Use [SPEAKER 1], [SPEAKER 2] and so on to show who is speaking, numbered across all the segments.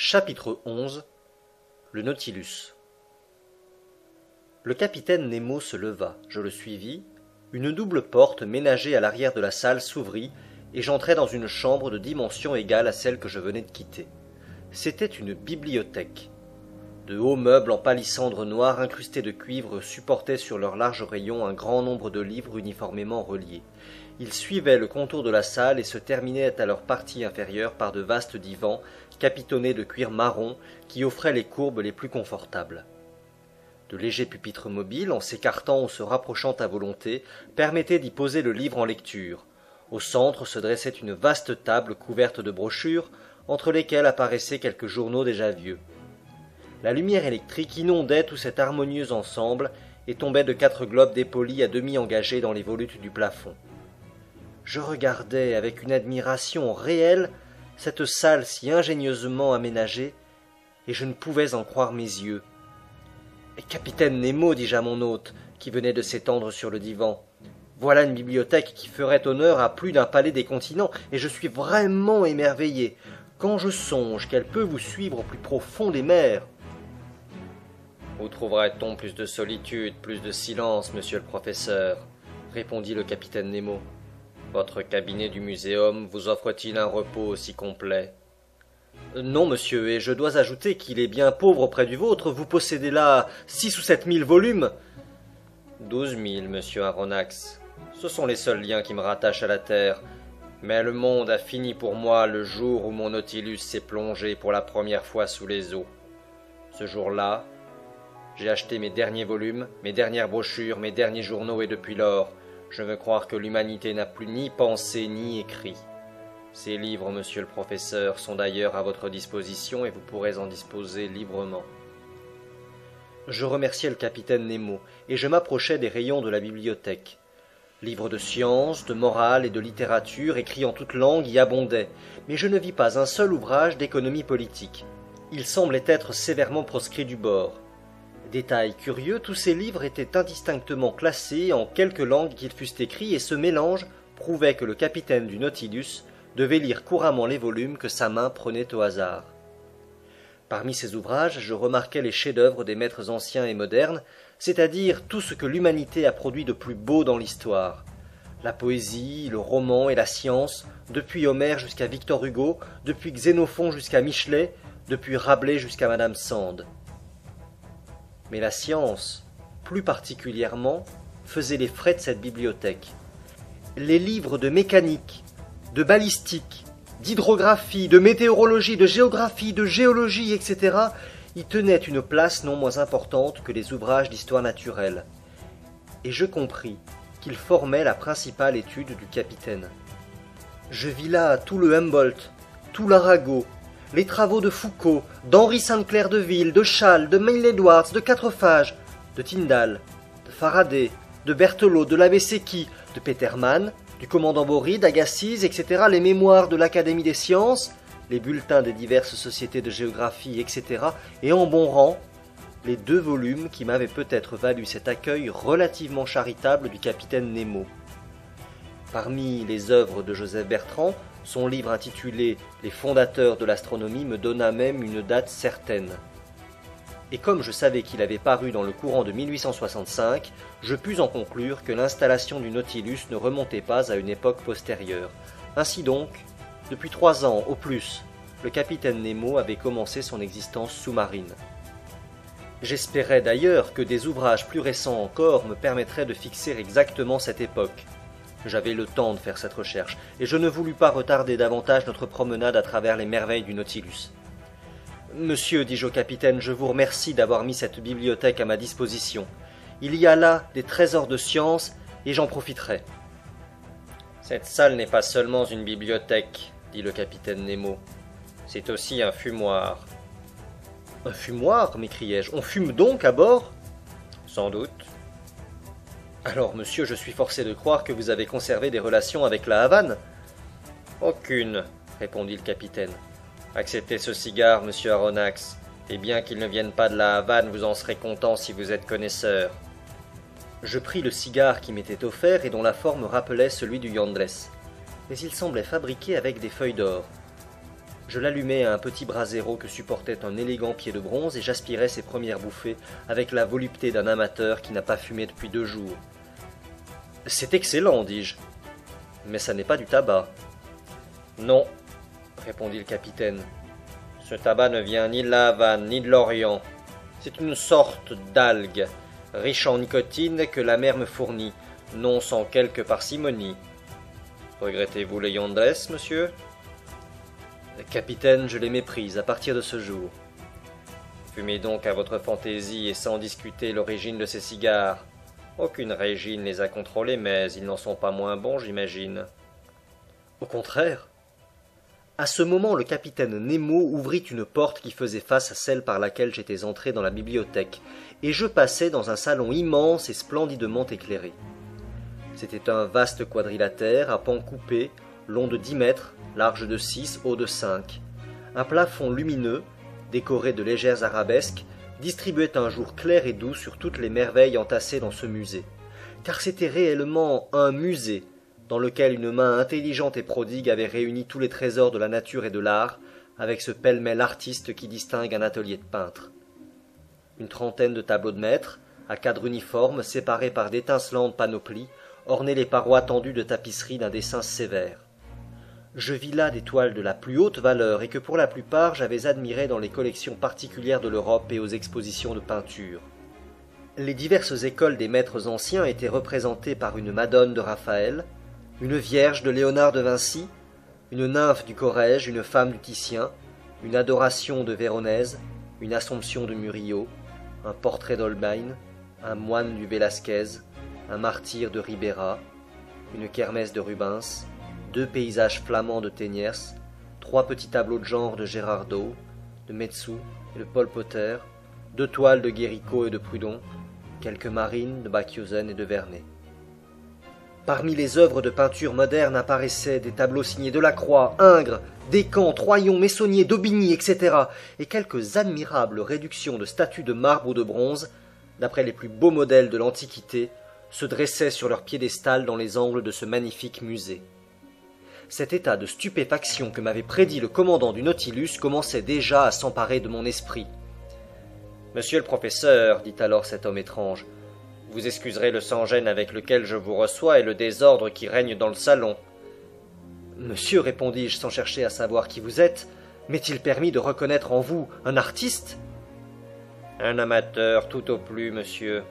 [SPEAKER 1] Chapitre 11. Le Nautilus. Le capitaine Nemo se leva, je le suivis, une double porte ménagée à l'arrière de la salle s'ouvrit, et j'entrai dans une chambre de dimension égale à celle que je venais de quitter. C'était une bibliothèque. De hauts meubles en palissandre noir incrustés de cuivre supportaient sur leurs larges rayons un grand nombre de livres uniformément reliés. Ils suivaient le contour de la salle et se terminaient à leur partie inférieure par de vastes divans capitonnés de cuir marron qui offraient les courbes les plus confortables. De légers pupitres mobiles, en s'écartant ou se rapprochant à volonté, permettaient d'y poser le livre en lecture. Au centre se dressait une vaste table couverte de brochures, entre lesquelles apparaissaient quelques journaux déjà vieux. La lumière électrique inondait tout cet harmonieux ensemble et tombait de 4 globes dépolis à demi engagés dans les volutes du plafond. Je regardais avec une admiration réelle cette salle si ingénieusement aménagée, et je ne pouvais en croire mes yeux. « Capitaine Nemo, dis-je à mon hôte, qui venait de s'étendre sur le divan, voilà une bibliothèque qui ferait honneur à plus d'un palais des continents, et je suis vraiment émerveillé, quand je songe qu'elle peut vous suivre au plus profond des mers. » « Où trouverait-on plus de solitude, plus de silence, monsieur le professeur ?» répondit le capitaine Nemo. « Votre cabinet du muséum vous offre-t-il un repos aussi complet ?»« Non, monsieur, et je dois ajouter qu'il est bien pauvre auprès du vôtre. Vous possédez là 6 ou 7 000 volumes. »« 12 000, monsieur Aronnax. Ce sont les seuls liens qui me rattachent à la terre. Mais le monde a fini pour moi le jour où mon Nautilus s'est plongé pour la première fois sous les eaux. Ce jour-là, j'ai acheté mes derniers volumes, mes dernières brochures, mes derniers journaux, et depuis lors, je veux croire que l'humanité n'a plus ni pensé ni écrit. Ces livres, monsieur le professeur, sont d'ailleurs à votre disposition et vous pourrez en disposer librement. » Je remerciai le capitaine Nemo et je m'approchai des rayons de la bibliothèque. Livres de sciences, de morale et de littérature écrits en toutes langues y abondaient, mais je ne vis pas un seul ouvrage d'économie politique. Ils semblaient être sévèrement proscrits du bord. Détail curieux, tous ces livres étaient indistinctement classés en quelque langue qu'ils fussent écrits, et ce mélange prouvait que le capitaine du Nautilus devait lire couramment les volumes que sa main prenait au hasard. Parmi ces ouvrages, je remarquai les chefs-d'œuvre des maîtres anciens et modernes, c'est-à-dire tout ce que l'humanité a produit de plus beau dans l'histoire. La poésie, le roman et la science, depuis Homère jusqu'à Victor Hugo, depuis Xénophon jusqu'à Michelet, depuis Rabelais jusqu'à Madame Sand. Mais la science, plus particulièrement, faisait les frais de cette bibliothèque. Les livres de mécanique, de balistique, d'hydrographie, de météorologie, de géographie, de géologie, etc., y tenaient une place non moins importante que les ouvrages d'histoire naturelle. Et je compris qu'ils formaient la principale étude du capitaine. Je vis là tout le Humboldt, tout l'Arago, les travaux de Foucault, d'Henri Sainte-Claire de Ville, de Chasles, de Maine-Edwards, de Quatrefages, de Tyndall, de Faraday, de Berthelot, de l'abbé Secchi, de Petermann, du commandant Bory, d'Agassiz, etc., les mémoires de l'Académie des sciences, les bulletins des diverses sociétés de géographie, etc., et en bon rang, les 2 volumes qui m'avaient peut-être valu cet accueil relativement charitable du capitaine Nemo. Parmi les œuvres de Joseph Bertrand, son livre intitulé « Les fondateurs de l'astronomie » me donna même une date certaine. Et comme je savais qu'il avait paru dans le courant de 1865, je pus en conclure que l'installation du Nautilus ne remontait pas à une époque postérieure. Ainsi donc, depuis 3 ans au plus, le capitaine Nemo avait commencé son existence sous-marine. J'espérais d'ailleurs que des ouvrages plus récents encore me permettraient de fixer exactement cette époque. J'avais le temps de faire cette recherche, et je ne voulus pas retarder davantage notre promenade à travers les merveilles du Nautilus. « Monsieur, dis-je au capitaine, je vous remercie d'avoir mis cette bibliothèque à ma disposition. Il y a là des trésors de science, et j'en profiterai. »« Cette salle n'est pas seulement une bibliothèque, dit le capitaine Nemo. C'est aussi un fumoir. »« Un fumoir » m'écriai-je. « On fume donc à bord ?»« Sans doute. » « Alors, monsieur, je suis forcé de croire que vous avez conservé des relations avec la Havane. »« Aucune, » répondit le capitaine. « Acceptez ce cigare, monsieur Aronnax, et bien qu'il ne vienne pas de la Havane, vous en serez content si vous êtes connaisseur. » Je pris le cigare qui m'était offert et dont la forme rappelait celui du Yandless, mais il semblait fabriqué avec des feuilles d'or. Je l'allumai à un petit brasero que supportait un élégant pied de bronze et j'aspirais ses premières bouffées avec la volupté d'un amateur qui n'a pas fumé depuis 2 jours. « C'est excellent, dis-je. Mais ça n'est pas du tabac. »« Non, » répondit le capitaine. « Ce tabac ne vient ni de la Havane ni de l'Orient. C'est une sorte d'algue, riche en nicotine que la mer me fournit, non sans quelque parcimonie. Regrettez-vous les Yondres, monsieur ? » Capitaine, je les méprise à partir de ce jour. Fumez donc à votre fantaisie et sans discuter l'origine de ces cigares. Aucune régine les a contrôlés, mais ils n'en sont pas moins bons, j'imagine. Au contraire. À ce moment, le capitaine Nemo ouvrit une porte qui faisait face à celle par laquelle j'étais entré dans la bibliothèque, et je passai dans un salon immense et splendidement éclairé. C'était un vaste quadrilatère à pans coupés, long de 10 mètres, large de 6, haut de 5. Un plafond lumineux, décoré de légères arabesques, distribuait un jour clair et doux sur toutes les merveilles entassées dans ce musée. Car c'était réellement un musée, dans lequel une main intelligente et prodigue avait réuni tous les trésors de la nature et de l'art, avec ce pêle-mêle artiste qui distingue un atelier de peintre. Une trentaine de tableaux de maître, à cadres uniformes, séparés par d'étincelantes panoplies, ornaient les parois tendues de tapisseries d'un dessin sévère. Je vis là des toiles de la plus haute valeur et que pour la plupart j'avais admirées dans les collections particulières de l'Europe et aux expositions de peinture. Les diverses écoles des maîtres anciens étaient représentées par une Madone de Raphaël, une Vierge de Léonard de Vinci, une nymphe du Corrège, une femme du Titien, une Adoration de Véronèse, une Assomption de Murillo, un portrait d'Holbein, un moine du Vélasquez, un martyr de Ribera, une kermesse de Rubens, 2 paysages flamands de Teniers, 3 petits tableaux de genre de Gérardot, de Metsu et de Paul Potter, 2 toiles de Guéricault et de Prudhon, quelques marines de Bakhuysen et de Vernet. Parmi les œuvres de peinture moderne apparaissaient des tableaux signés Delacroix, Ingres, Descamps, Troyon, Meissonnier, Daubigny, etc., et quelques admirables réductions de statues de marbre ou de bronze, d'après les plus beaux modèles de l'Antiquité, se dressaient sur leur piédestal dans les angles de ce magnifique musée. Cet état de stupéfaction que m'avait prédit le commandant du Nautilus commençait déjà à s'emparer de mon esprit. « Monsieur le professeur, dit alors cet homme étrange, vous excuserez le sans-gêne avec lequel je vous reçois et le désordre qui règne dans le salon. »« Monsieur, répondis-je sans chercher à savoir qui vous êtes, m'est-il permis de reconnaître en vous un artiste ?»« Un amateur tout au plus, monsieur.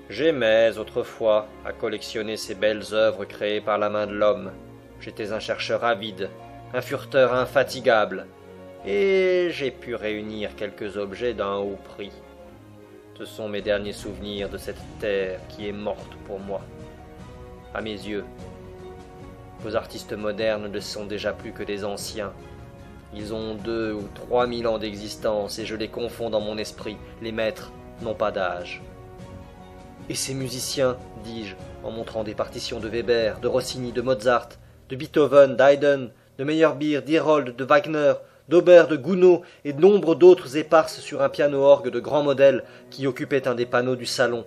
[SPEAKER 1] J'aimais autrefois à collectionner ces belles œuvres créées par la main de l'homme. J'étais un chercheur avide, un fureteur infatigable, et j'ai pu réunir quelques objets d'un haut prix. Ce sont mes derniers souvenirs de cette terre qui est morte pour moi. À mes yeux, vos artistes modernes ne sont déjà plus que des anciens. Ils ont 2 ou 3 000 ans d'existence et je les confonds dans mon esprit. Les maîtres n'ont pas d'âge. Et ces musiciens, dis-je, en montrant des partitions de Weber, de Rossini, de Mozart, de Beethoven, d'Haydn, de Meyerbeer, d'Herold, de Wagner, d'Auber, de Gounod et de nombre d'autres éparses sur un piano-orgue de grand modèle qui occupait un des panneaux du salon.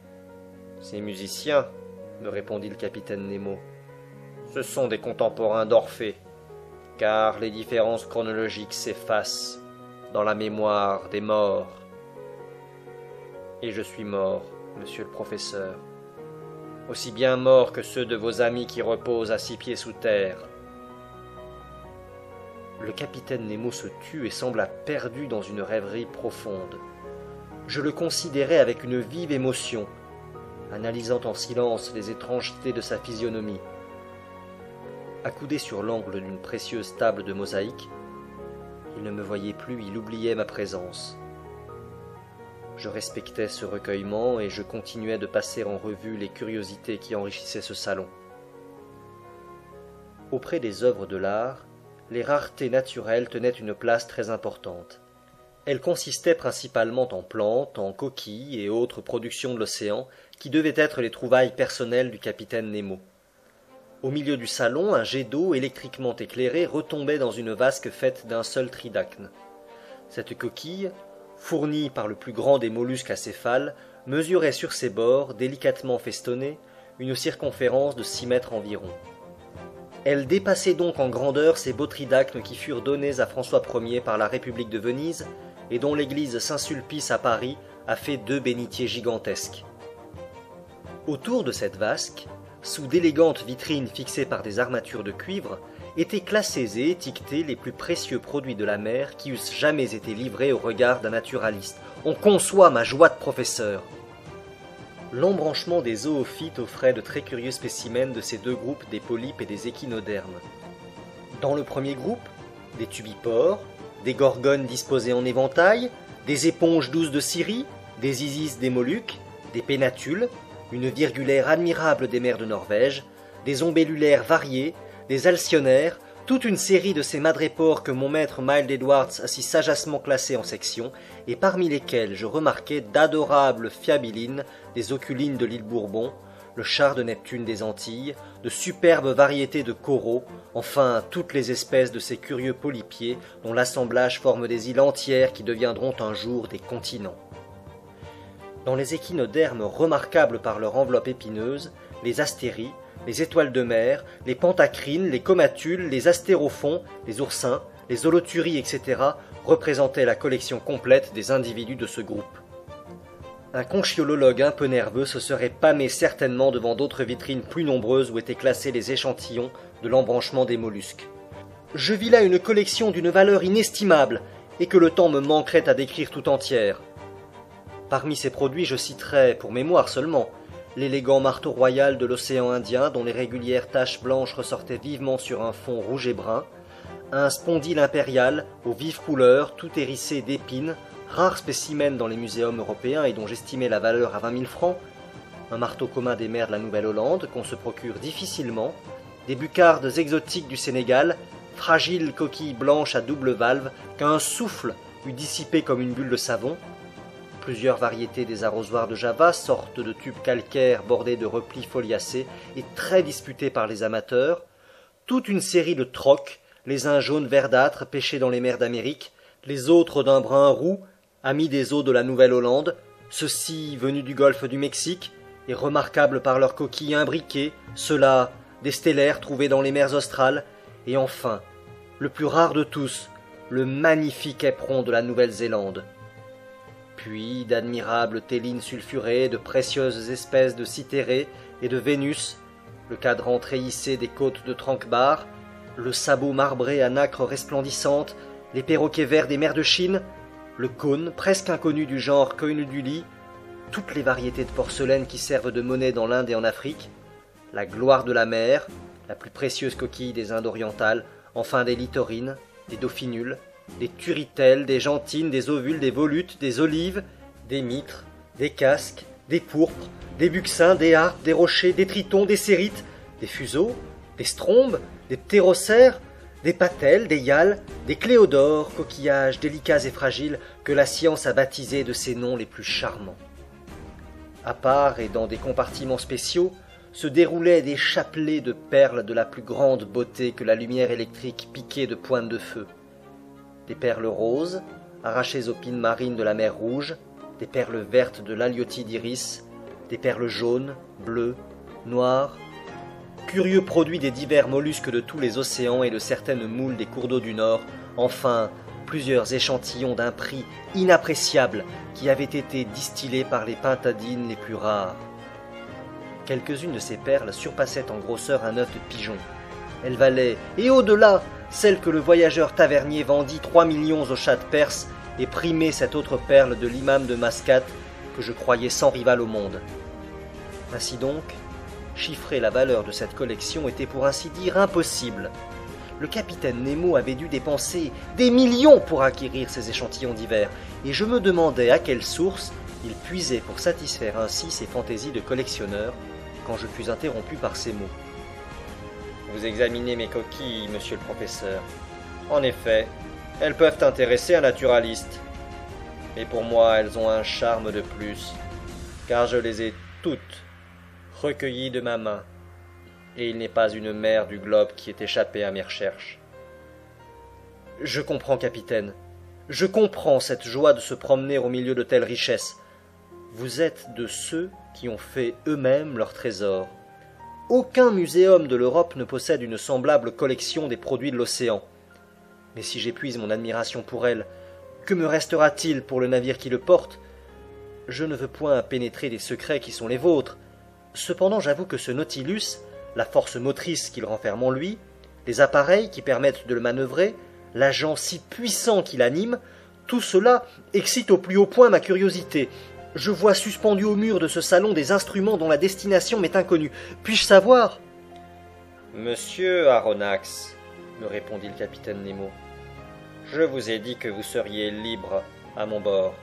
[SPEAKER 1] « Ces musiciens, me répondit le capitaine Nemo, ce sont des contemporains d'Orphée, car les différences chronologiques s'effacent dans la mémoire des morts. Et je suis mort, monsieur le professeur, aussi bien mort que ceux de vos amis qui reposent à 6 pieds sous terre. » Le capitaine Nemo se tut et sembla perdu dans une rêverie profonde. Je le considérais avec une vive émotion, analysant en silence les étrangetés de sa physionomie. Accoudé sur l'angle d'une précieuse table de mosaïque, il ne me voyait plus, il oubliait ma présence. Je respectais ce recueillement et je continuais de passer en revue les curiosités qui enrichissaient ce salon. Auprès des œuvres de l'art, les raretés naturelles tenaient une place très importante. Elles consistaient principalement en plantes, en coquilles et autres productions de l'océan qui devaient être les trouvailles personnelles du capitaine Nemo. Au milieu du salon, un jet d'eau électriquement éclairé retombait dans une vasque faite d'un seul tridacne. Cette coquille, fournie par le plus grand des mollusques acéphales, mesurait sur ses bords, délicatement festonnés, une circonférence de 6 mètres environ. Elle dépassait donc en grandeur ces Bothridacnes qui furent donnés à François Ier par la République de Venise et dont l'église Saint-Sulpice à Paris a fait 2 bénitiers gigantesques. Autour de cette vasque, sous d'élégantes vitrines fixées par des armatures de cuivre, étaient classés et étiquetés les plus précieux produits de la mer qui eussent jamais été livrés au regard d'un naturaliste. On conçoit ma joie de professeur. L'embranchement des zoophytes offrait de très curieux spécimens de ces 2 groupes des polypes et des échinodermes. Dans le premier groupe, des tubipores, des gorgones disposées en éventail, des éponges douces de Syrie, des isis des Moluques, des pénatules, une virgulaire admirable des mers de Norvège, des ombellulaires variés, des alcyonnaires, toute une série de ces madrépores que mon maître Miles Edwards a si sagacement classés en sections, et parmi lesquels je remarquai d'adorables fiabilines des oculines de l'île Bourbon, le char de Neptune des Antilles, de superbes variétés de coraux, enfin toutes les espèces de ces curieux polypiers dont l'assemblage forme des îles entières qui deviendront un jour des continents. Dans les échinodermes remarquables par leur enveloppe épineuse, les astéries, les étoiles de mer, les pentacrines, les comatules, les astérophons, les oursins, les holoturies, etc. représentaient la collection complète des individus de ce groupe. Un conchiolologue un peu nerveux se serait pâmé certainement devant d'autres vitrines plus nombreuses où étaient classés les échantillons de l'embranchement des mollusques. Je vis là une collection d'une valeur inestimable, et que le temps me manquerait à décrire tout entière. Parmi ces produits, je citerai, pour mémoire seulement, l'élégant marteau royal de l'océan Indien dont les régulières taches blanches ressortaient vivement sur un fond rouge et brun, un spondyle impérial aux vives couleurs tout hérissé d'épines, rare spécimen dans les muséums européens et dont j'estimais la valeur à 20 000 francs, un marteau commun des mers de la Nouvelle-Hollande qu'on se procure difficilement, des buccardes exotiques du Sénégal, fragiles coquilles blanches à double valve qu'un souffle eût dissipé comme une bulle de savon, plusieurs variétés des arrosoirs de Java, sortes de tubes calcaires bordés de replis foliacés et très disputés par les amateurs, toute une série de trocs, les uns jaunes verdâtres pêchés dans les mers d'Amérique, les autres d'un brun roux, amis des eaux de la Nouvelle-Hollande, ceux-ci venus du golfe du Mexique, et remarquables par leurs coquilles imbriquées, ceux-là des stellaires trouvés dans les mers australes, et enfin, le plus rare de tous, le magnifique éperon de la Nouvelle-Zélande. Puis d'admirables télines sulfurées, de précieuses espèces de citérées et de Vénus, le cadran treillissé des côtes de Tranquebar, le sabot marbré à nacre resplendissante, les perroquets verts des mers de Chine, le cône presque inconnu du genre Coinuduli, toutes les variétés de porcelaine qui servent de monnaie dans l'Inde et en Afrique, la gloire de la mer, la plus précieuse coquille des Indes orientales, enfin des littorines, des dauphinules, des turritelles, des gentines, des ovules, des volutes, des olives, des mitres, des casques, des pourpres, des buccins, des harpes, des rochers, des tritons, des cérites, des fuseaux, des strombes, des ptérocères, des patelles, des hyales, des cléodores, coquillages délicats et fragiles que la science a baptisés de ses noms les plus charmants. À part et dans des compartiments spéciaux, se déroulaient des chapelets de perles de la plus grande beauté que la lumière électrique piquée de pointes de feu. Des perles roses, arrachées aux pines marines de la mer Rouge, des perles vertes de l'Haliotie d'iris, des perles jaunes, bleues, noires, curieux produits des divers mollusques de tous les océans et de certaines moules des cours d'eau du Nord, enfin plusieurs échantillons d'un prix inappréciable qui avaient été distillés par les pintadines les plus rares. Quelques-unes de ces perles surpassaient en grosseur un œuf de pigeon. Elles valaient, et au-delà, celle que le voyageur tavernier vendit 3 millions au Shah de Perse et primait cette autre perle de l'imam de Mascate que je croyais sans rival au monde. Ainsi donc, chiffrer la valeur de cette collection était pour ainsi dire impossible. Le capitaine Nemo avait dû dépenser des millions pour acquérir ces échantillons divers, et je me demandais à quelle source il puisait pour satisfaire ainsi ses fantaisies de collectionneur, quand je fus interrompu par ces mots. Vous examinez mes coquilles, monsieur le professeur. En effet, elles peuvent intéresser un naturaliste. Mais pour moi, elles ont un charme de plus, car je les ai toutes recueillies de ma main, et il n'est pas une mer du globe qui ait échappé à mes recherches. Je comprends, capitaine. Je comprends cette joie de se promener au milieu de telles richesses. Vous êtes de ceux qui ont fait eux-mêmes leur trésor. Aucun muséum de l'Europe ne possède une semblable collection des produits de l'océan. Mais si j'épuise mon admiration pour elle, que me restera-t-il pour le navire qui le porte? Je ne veux point pénétrer des secrets qui sont les vôtres. Cependant, j'avoue que ce Nautilus, la force motrice qu'il renferme en lui, les appareils qui permettent de le manœuvrer, l'agent si puissant qui l'anime, tout cela excite au plus haut point ma curiosité. Je vois suspendus au mur de ce salon des instruments dont la destination m'est inconnue. Puis-je savoir? Monsieur Aronnax, me répondit le capitaine Nemo, je vous ai dit que vous seriez libre à mon bord,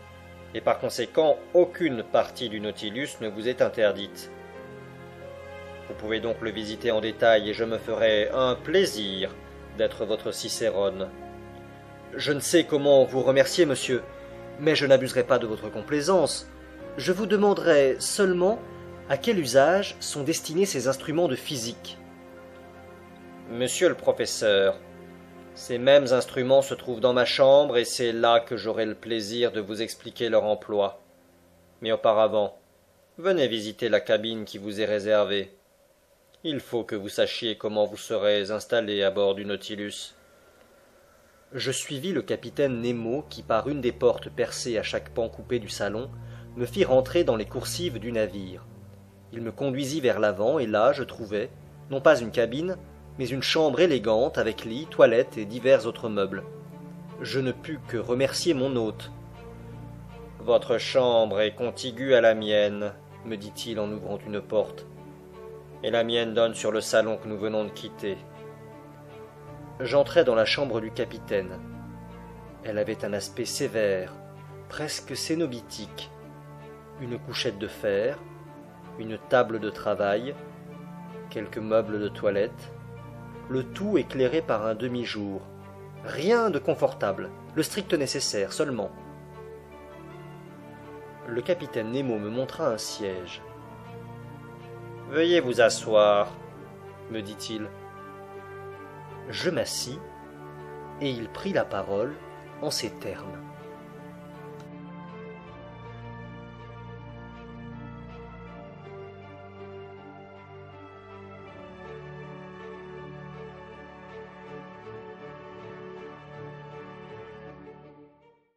[SPEAKER 1] et par conséquent aucune partie du Nautilus ne vous est interdite. Vous pouvez donc le visiter en détail et je me ferai un plaisir d'être votre Cicérone. Je ne sais comment vous remercier, monsieur, mais je n'abuserai pas de votre complaisance. Je vous demanderai seulement à quel usage sont destinés ces instruments de physique. Monsieur le professeur, ces mêmes instruments se trouvent dans ma chambre et c'est là que j'aurai le plaisir de vous expliquer leur emploi. Mais auparavant, venez visiter la cabine qui vous est réservée. Il faut que vous sachiez comment vous serez installé à bord du Nautilus. Je suivis le capitaine Nemo qui, par une des portes percées à chaque pan coupé du salon, me fit rentrer dans les coursives du navire. Il me conduisit vers l'avant et là je trouvai, non pas une cabine, mais une chambre élégante avec lit, toilette et divers autres meubles. Je ne pus que remercier mon hôte. « Votre chambre est contiguë à la mienne, » me dit-il en ouvrant une porte, « et la mienne donne sur le salon que nous venons de quitter. » J'entrai dans la chambre du capitaine. Elle avait un aspect sévère, presque cénobitique. Une couchette de fer, une table de travail, quelques meubles de toilette, le tout éclairé par un demi-jour. Rien de confortable, le strict nécessaire seulement. Le capitaine Nemo me montra un siège. « Veuillez vous asseoir, » me dit-il. Je m'assis, et il prit la parole en ces termes.